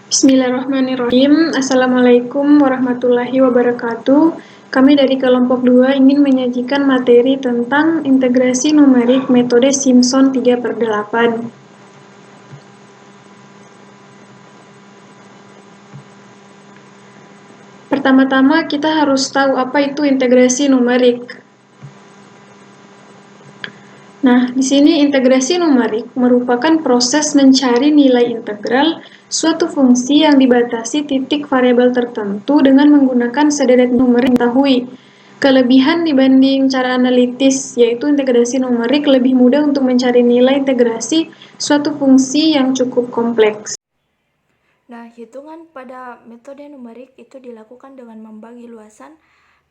Bismillahirrahmanirrahim. Assalamualaikum warahmatullahi wabarakatuh. Kami dari kelompok 2 ingin menyajikan materi tentang integrasi numerik metode Simpson 3/8. Pertama-tama kita harus tahu apa itu integrasi numerik. Nah, di sini integrasi numerik merupakan proses mencari nilai integral suatu fungsi yang dibatasi titik variabel tertentu dengan menggunakan sederet numerik diketahui. Kelebihan dibanding cara analitis, yaitu integrasi numerik lebih mudah untuk mencari nilai integrasi suatu fungsi yang cukup kompleks. Nah, hitungan pada metode numerik itu dilakukan dengan membagi luasan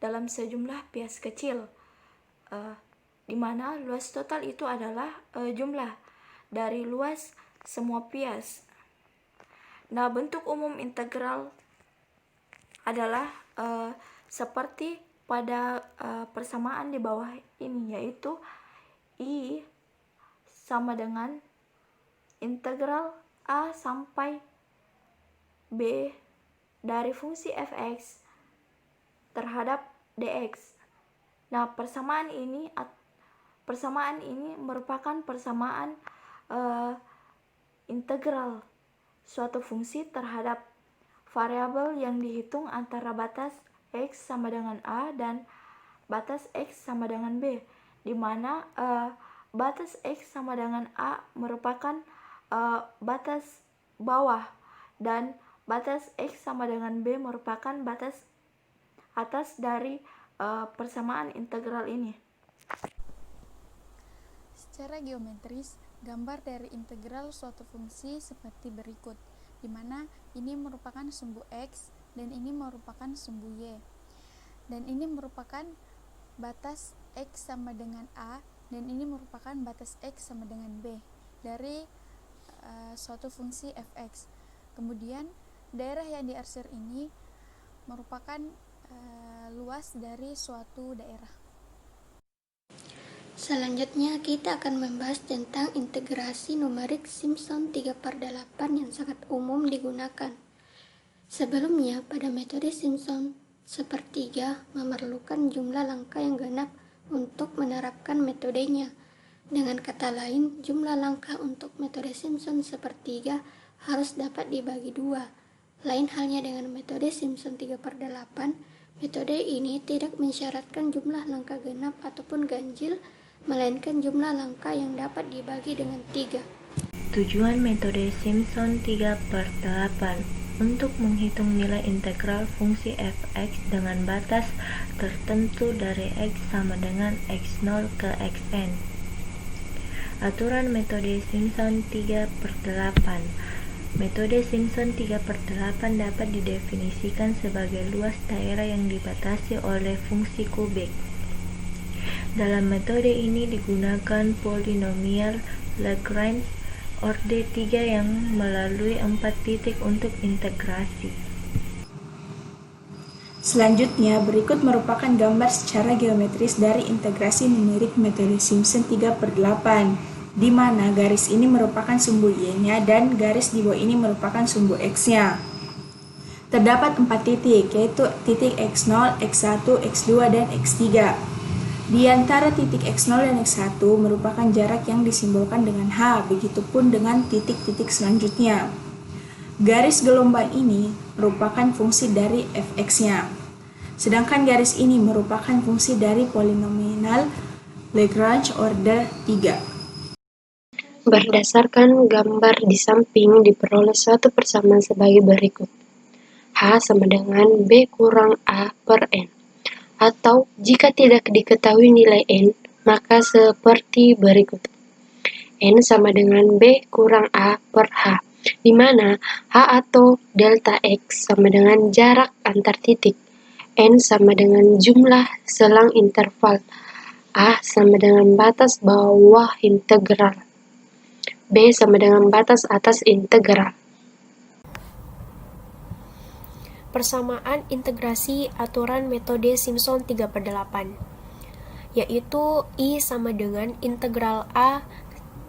dalam sejumlah bias kecil, di mana luas total itu adalah jumlah dari luas semua bias. Nah, bentuk umum integral adalah seperti pada persamaan di bawah ini, yaitu I sama dengan integral A sampai B dari fungsi fx terhadap dx. Nah, persamaan ini merupakan persamaan integral suatu fungsi terhadap variabel yang dihitung antara batas x sama dengan A dan batas x sama dengan B, di mana batas x sama dengan A merupakan batas bawah dan batas x sama dengan B merupakan batas atas dari persamaan integral ini. Secara geometris, gambar dari integral suatu fungsi seperti berikut, di mana ini merupakan sumbu x dan ini merupakan sumbu y. Dan ini merupakan batas x sama dengan A dan ini merupakan batas x sama dengan B dari suatu fungsi fx. Kemudian daerah yang diarsir ini merupakan luas dari suatu daerah. Selanjutnya kita akan membahas tentang integrasi numerik Simpson 3/8 yang sangat umum digunakan. Sebelumnya, pada metode Simpson sepertiga memerlukan jumlah langkah yang genap untuk menerapkan metodenya. Dengan kata lain, jumlah langkah untuk metode Simpson sepertiga harus dapat dibagi 2. Lain halnya dengan metode Simpson 3/8, metode ini tidak mensyaratkan jumlah langkah genap ataupun ganjil, melainkan jumlah langkah yang dapat dibagi dengan 3. Tujuan metode Simpson 3/8 untuk menghitung nilai integral fungsi fx dengan batas tertentu dari x sama dengan x0 ke xn. Aturan metode Simpson 3/8. Metode Simpson 3/8 dapat didefinisikan sebagai luas daerah yang dibatasi oleh fungsi kubik. Dalam metode ini digunakan polinomial Lagrange orde 3 yang melalui 4 titik untuk integrasi. Selanjutnya, berikut merupakan gambar secara geometris dari integrasi numerik metode Simpson 3/8, di mana garis ini merupakan sumbu y-nya dan garis di bawah ini merupakan sumbu x-nya. Terdapat 4 titik, yaitu titik x0, x1, x2, dan x3. Di antara titik x0 dan x1 merupakan jarak yang disimbolkan dengan h, begitupun dengan titik-titik selanjutnya. Garis gelombang ini merupakan fungsi dari fx-nya. Sedangkan garis ini merupakan fungsi dari polinomial Lagrange orde 3. Berdasarkan gambar di samping diperoleh suatu persamaan sebagai berikut. H sama dengan B kurang A per N. Atau jika tidak diketahui nilai N, maka seperti berikut. N sama dengan B kurang A per H, di mana H atau delta X sama dengan jarak antar titik. N sama dengan jumlah selang interval. A sama dengan batas bawah integral. B sama dengan batas atas integral. Persamaan integrasi aturan metode Simpson 3/8, yaitu I sama dengan integral A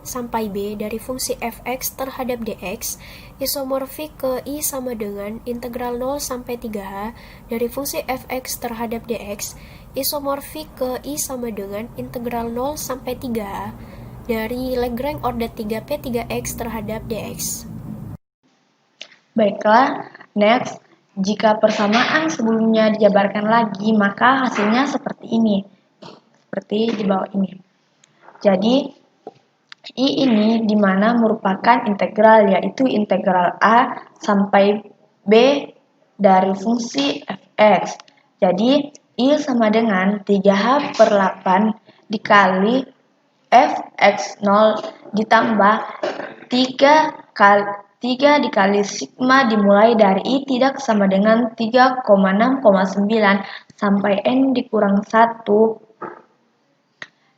sampai B dari fungsi fx terhadap dx isomorfik ke I sama dengan integral 0 sampai 3h dari fungsi fx terhadap dx isomorfik ke I sama dengan integral 0 sampai 3h dari Lagrange order 3p 3x terhadap dx. Baiklah, next. Jika persamaan sebelumnya dijabarkan lagi, maka hasilnya seperti ini. Seperti di bawah ini. Jadi, I ini dimana merupakan integral, yaitu integral A sampai B dari fungsi fx. Jadi, I sama dengan 3h per 8 dikali fx0 ditambah 3 dikali sigma dimulai dari I tidak sama dengan 3,6,9 sampai N dikurang 1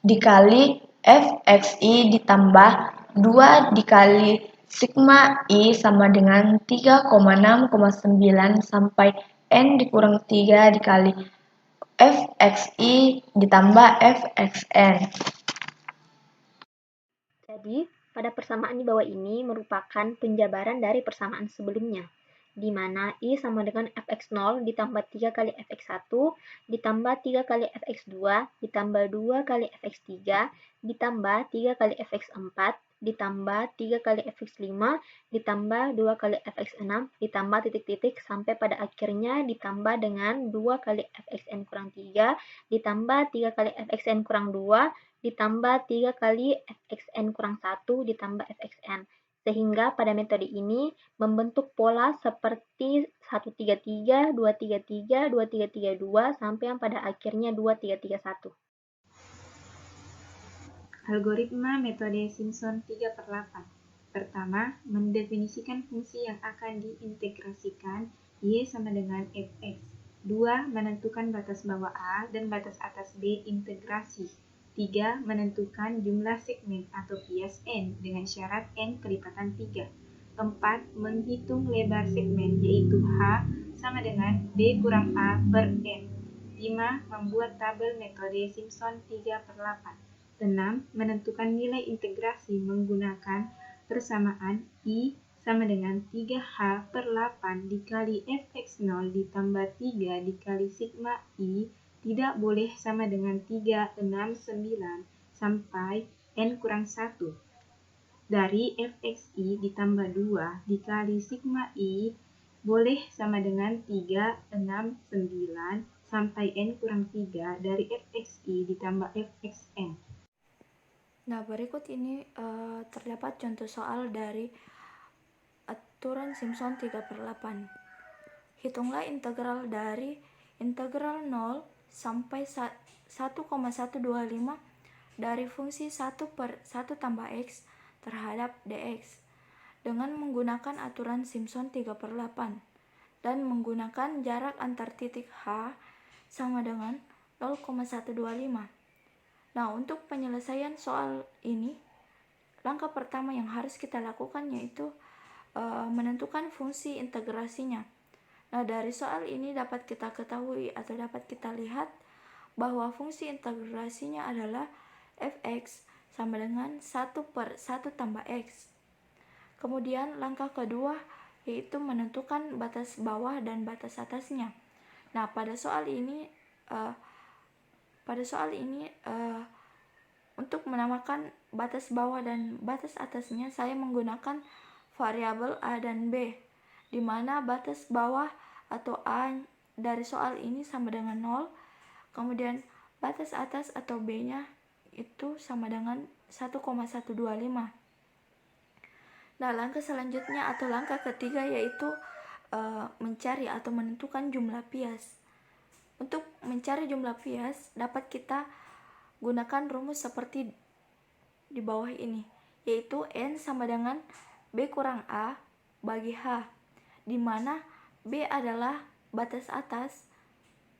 dikali fxi ditambah 2 dikali sigma I sama dengan 3,6,9 sampai N dikurang 3 dikali fxi ditambah fxn. Jadi, pada persamaan di bawah ini merupakan penjabaran dari persamaan sebelumnya, di mana I sama dengan fx0 ditambah 3 kali fx1 ditambah 3 kali fx2 ditambah 2 kali fx3 ditambah 3 kali fx4 ditambah 3 kali fx5 ditambah 2 kali fx6 ditambah titik-titik sampai pada akhirnya ditambah dengan 2 kali fxn kurang 3 ditambah 3 kali fxn kurang 2 ditambah 3 kali fxn kurang 1 ditambah fxn. Sehingga pada metode ini membentuk pola seperti 133, 233, 2332 sampai yang pada akhirnya 2331. Algoritma metode Simpson 3/8. Pertama, mendefinisikan fungsi yang akan diintegrasikan Y sama dengan fx. 2. Menentukan batas bawah A dan batas atas B integrasi. 3. Menentukan jumlah segmen atau bias N dengan syarat N kelipatan 3. 4. Menghitung lebar segmen yaitu H sama dengan B kurang A per N. 5. Membuat tabel metode Simpson 3/8. 6. Menentukan nilai integrasi menggunakan persamaan I sama dengan 3H per 8 dikali fx0 ditambah 3 dikali sigma I tidak boleh sama dengan 3, 6, 9 sampai N kurang 1 dari fxi ditambah 2 dikali sigma I boleh sama dengan 3, 6, 9 sampai N kurang 3 dari fxi ditambah fxn. Nah, berikut ini terdapat contoh soal dari aturan Simpson 3/8. Hitunglah integral dari integral 0 sampai 1,125 dari fungsi 1/1 tambah X terhadap dx dengan menggunakan aturan Simpson 3/8 dan menggunakan jarak antar titik H sama dengan 0,125. Nah, untuk penyelesaian soal ini, langkah pertama yang harus kita lakukan yaitu menentukan fungsi integrasinya. Nah, dari soal ini dapat kita ketahui atau dapat kita lihat bahwa fungsi integrasinya adalah fx sama dengan 1/1 tambah x. Kemudian langkah kedua yaitu menentukan batas bawah dan batas atasnya. Nah, pada soal ini untuk menamakan batas bawah dan batas atasnya saya menggunakan variabel A dan B, di mana batas bawah atau A dari soal ini sama dengan 0, kemudian batas atas atau B-nya itu sama dengan 1,125. Nah, langkah selanjutnya atau langkah ketiga yaitu mencari atau menentukan jumlah bias. Untuk mencari jumlah bias dapat kita gunakan rumus seperti di bawah ini, yaitu N sama dengan B kurang A bagi H, di mana B adalah batas atas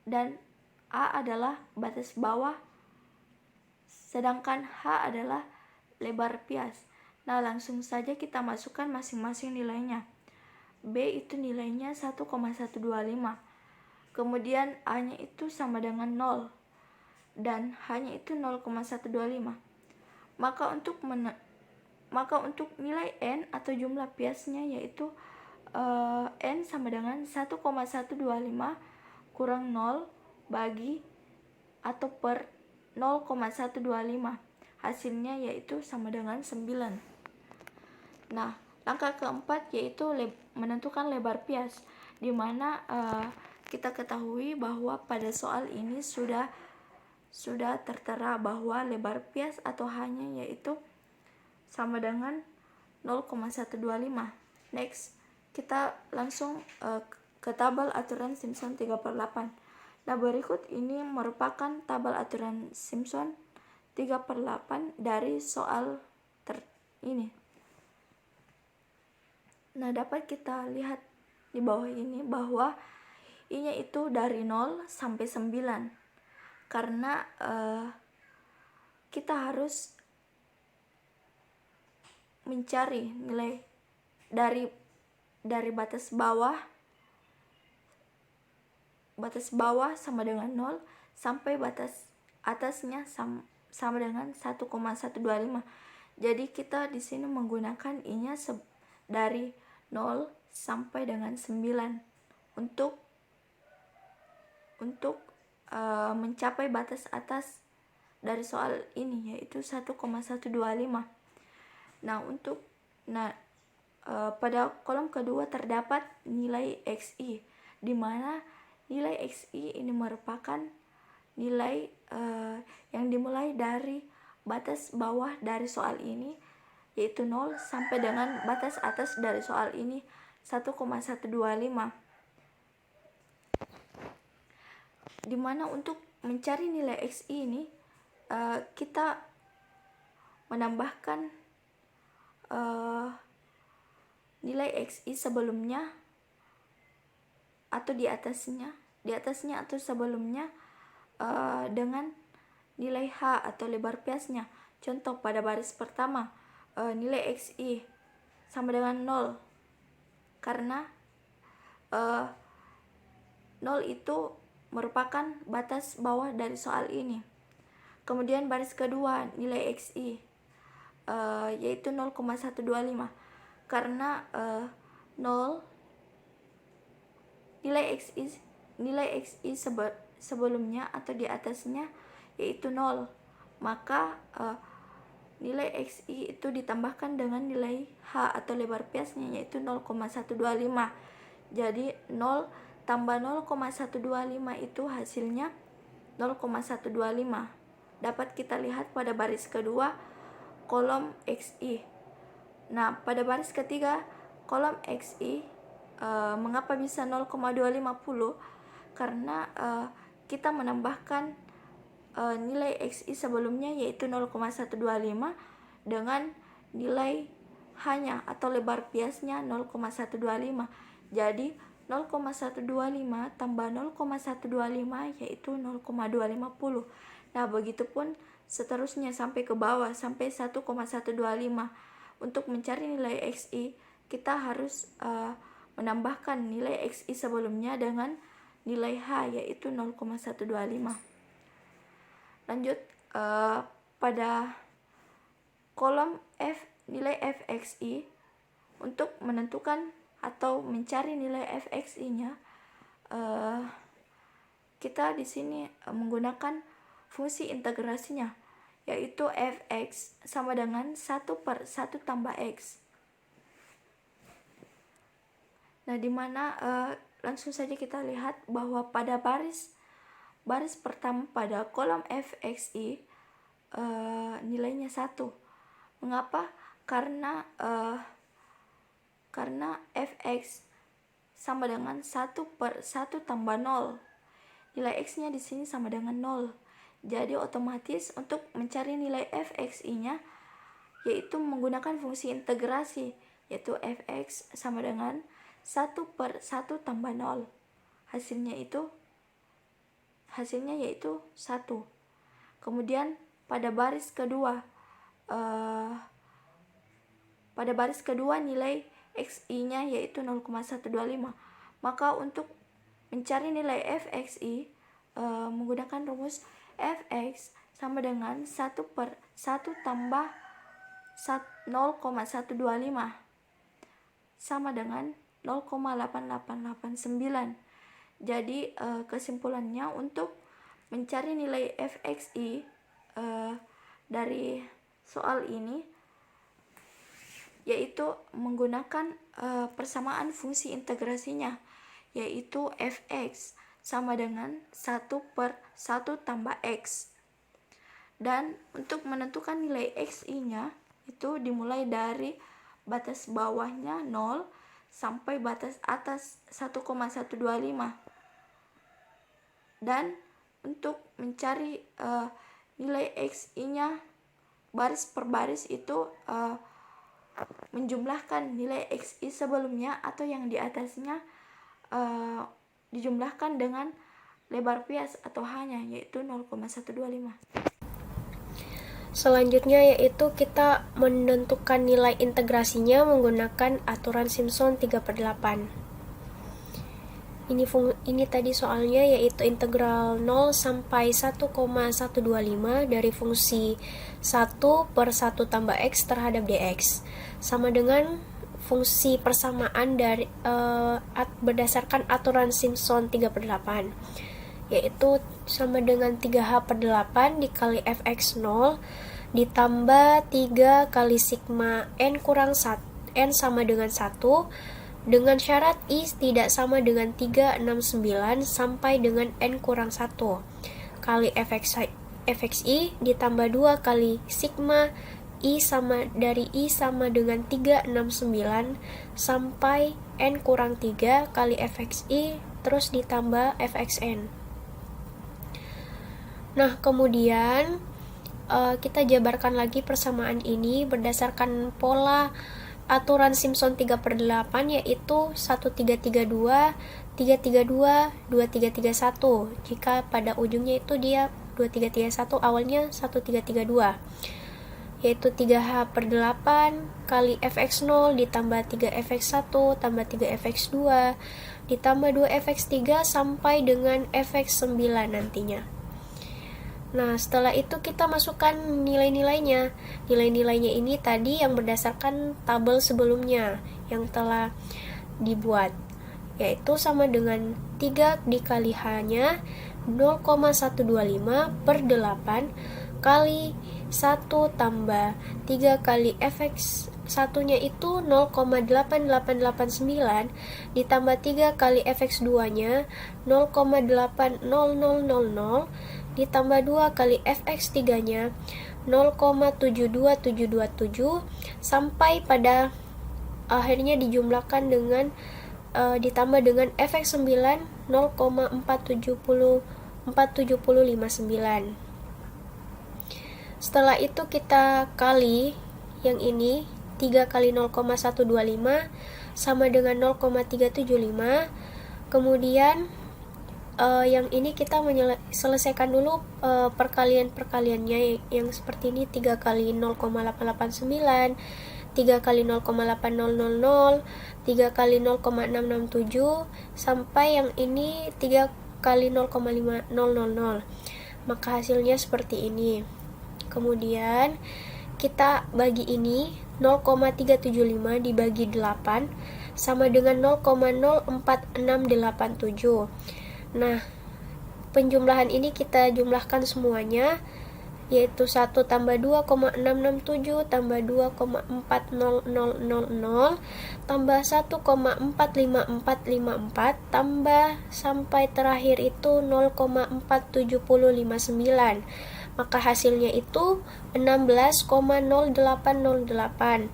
dan A adalah batas bawah, sedangkan H adalah lebar bias. Nah, langsung saja kita masukkan masing-masing nilainya. B itu nilainya 1,125. Kemudian A-nya itu sama dengan 0 dan H-nya itu 0,125. Maka untuk maka untuk nilai N atau jumlah biasnya yaitu N sama dengan 1,125 kurang 0 bagi atau per 0,125. Hasilnya yaitu sama dengan 9. Nah, langkah keempat yaitu menentukan lebar bias, di mana kita ketahui bahwa pada soal ini sudah tertera bahwa lebar bias atau H-nya yaitu sama dengan 0,125. Next, kita langsung ke tabel aturan Simpson 3/8. Nah, berikut ini merupakan tabel aturan Simpson 3/8 dari soal ini. Nah, dapat kita lihat di bawah ini bahwa I-nya itu dari 0 sampai 9. Karena kita harus mencari nilai dari batas bawah sama dengan 0 sampai batas atasnya sama dengan 1,125. Jadi kita di sini menggunakan I-nya dari 0 sampai dengan 9 untuk mencapai batas atas dari soal ini yaitu 1,125. Pada kolom kedua terdapat nilai XI, di mana nilai XI ini merupakan nilai yang dimulai dari batas bawah dari soal ini yaitu 0 sampai dengan batas atas dari soal ini 1,125. Dimana untuk mencari nilai XI ini kita menambahkan nilai XI sebelumnya atau di atasnya atau sebelumnya dengan nilai H atau lebar biasnya. Contoh pada baris pertama nilai XI sama dengan 0 karena 0 itu merupakan batas bawah dari soal ini. Kemudian baris kedua nilai XI yaitu 0,125 karena 0 nilai XI sebelumnya atau di atasnya yaitu 0, maka nilai XI itu ditambahkan dengan nilai H atau lebar biasnya yaitu 0,125. Jadi 0 tambah 0,125 itu hasilnya 0,125. Dapat kita lihat pada baris kedua kolom XI. Nah, pada baris ketiga kolom XI mengapa bisa 0,250? Karena kita menambahkan nilai XI sebelumnya yaitu 0,125 dengan nilai H-nya atau lebar biasnya 0,125. Jadi 0,125 tambah 0,125 yaitu 0,250. Nah, begitupun seterusnya sampai ke bawah sampai 1,125. Untuk mencari nilai XI, kita harus menambahkan nilai XI sebelumnya dengan nilai H yaitu 0,125. Lanjut pada kolom F, nilai Fxi. Untuk menentukan atau mencari nilai Fxi-nya, kita di sini menggunakan fungsi integrasinya, yaitu Fx sama dengan 1/1 tambah X. Nah, dimana langsung saja kita lihat bahwa pada baris pertama pada kolom Fxi nilainya 1. Mengapa? Karena Fx sama dengan 1/1 tambah 0. Nilai X-nya di sini sama dengan 0. Jadi otomatis untuk mencari nilai Fxi-nya yaitu menggunakan fungsi integrasi, yaitu Fx sama dengan 1/1 tambah 0. Hasilnya yaitu 1. Kemudian pada baris kedua nilai Xi-nya yaitu 0,125. Maka untuk mencari nilai Fxi menggunakan rumus Fx sama dengan 1/1 tambah 0,125 sama dengan 0,8889. Jadi kesimpulannya untuk mencari nilai fxi dari soal ini yaitu menggunakan persamaan fungsi integrasinya, yaitu fx sama dengan 1/1 tambah x. Dan untuk menentukan nilai xi-nya itu dimulai dari batas bawahnya 0 sampai batas atas 1,125. Dan untuk mencari nilai xi-nya baris per baris itu menjumlahkan nilai xi sebelumnya atau yang di atasnya dijumlahkan dengan lebar bias atau hanya, yaitu 0,125. Selanjutnya yaitu kita menentukan nilai integrasinya menggunakan aturan Simpson 3/8. Ini tadi soalnya yaitu integral 0 sampai 1,125 dari fungsi 1/1 tambah x terhadap dx sama dengan fungsi persamaan dari berdasarkan aturan Simpson 3/8, yaitu sama dengan 3h/8 dikali fx0 ditambah 3 kali sigma n kurang 1, n sama dengan 1 dengan syarat i tidak sama dengan 369 sampai dengan n kurang 1 kali fxi ditambah 2 kali sigma i sama dengan 369 sampai n kurang 3 kali fxi terus ditambah fxn. Nah, kemudian kita jabarkan lagi persamaan ini berdasarkan pola aturan Simpson 3/8, yaitu 1332, 332, 2331. Jika pada ujungnya itu dia 2331, awalnya 1332, yaitu 3h/8 kali fx0 ditambah 3fx1 tambah 3fx2 ditambah 2fx3 sampai dengan fx9 nantinya. Nah, setelah itu kita masukkan nilai-nilainya. Nilai-nilainya ini tadi yang berdasarkan tabel sebelumnya yang telah dibuat, yaitu sama dengan 3 dikali H-nya 0,125/8 kali 1 tambah 3 kali fx1-nya itu 0,8889 ditambah 3 kali fx2-nya 0,80000 ditambah 2 kali fx3-nya 0,72727 sampai pada akhirnya dijumlahkan dengan ditambah dengan fx9 0,4759. Setelah itu kita kali yang ini 3 kali 0,125 sama dengan 0,375. Kemudian yang ini kita selesaikan dulu perkaliannya yang seperti ini, 3 kali 0,889, 3 kali 0,8000, 3 kali 0,667 sampai yang ini 3 kali 0,5000. Maka hasilnya seperti ini. Kemudian kita bagi ini 0,375 dibagi 8 sama dengan 0,04687. Nah, penjumlahan ini kita jumlahkan semuanya, yaitu 1 tambah 2,667 tambah 2,40000 tambah 1,45454 tambah sampai terakhir itu 0,47059. Maka hasilnya itu 16,0808.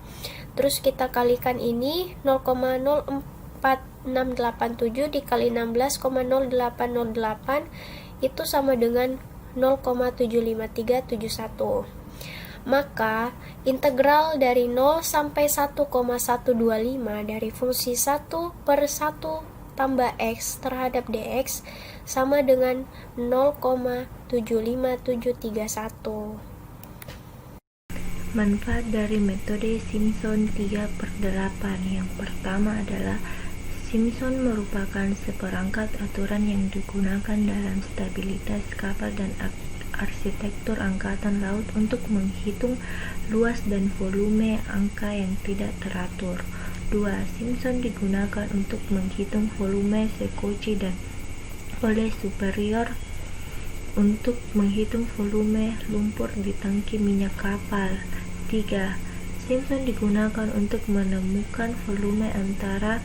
Terus kita kalikan ini 0,04687 dikali 16,0808 itu sama dengan 0,75371. Maka integral dari 0 sampai 1,125 dari fungsi 1/1 tambah x terhadap dx sama dengan 0,75731. Manfaat dari metode Simpson 3/8. Yang pertama adalah Simpson merupakan seperangkat aturan yang digunakan dalam stabilitas kapal dan arsitektur angkatan laut untuk menghitung luas dan volume angka yang tidak teratur. 2. Simpson digunakan untuk menghitung volume sekoci dan oleh superior untuk menghitung volume lumpur di tangki minyak kapal. 3. Simpson digunakan untuk menemukan volume antara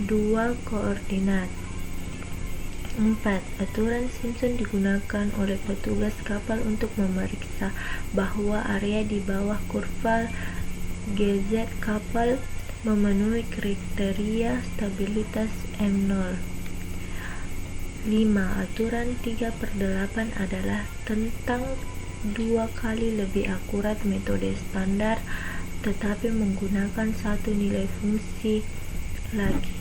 dua koordinat. 4. Aturan Simpson digunakan oleh petugas kapal untuk memeriksa bahwa area di bawah kurva GZ kapal memenuhi kriteria stabilitas M0. 5. Aturan 3/8 adalah tentang 2 kali lebih akurat metode standar tetapi menggunakan satu nilai fungsi lagi.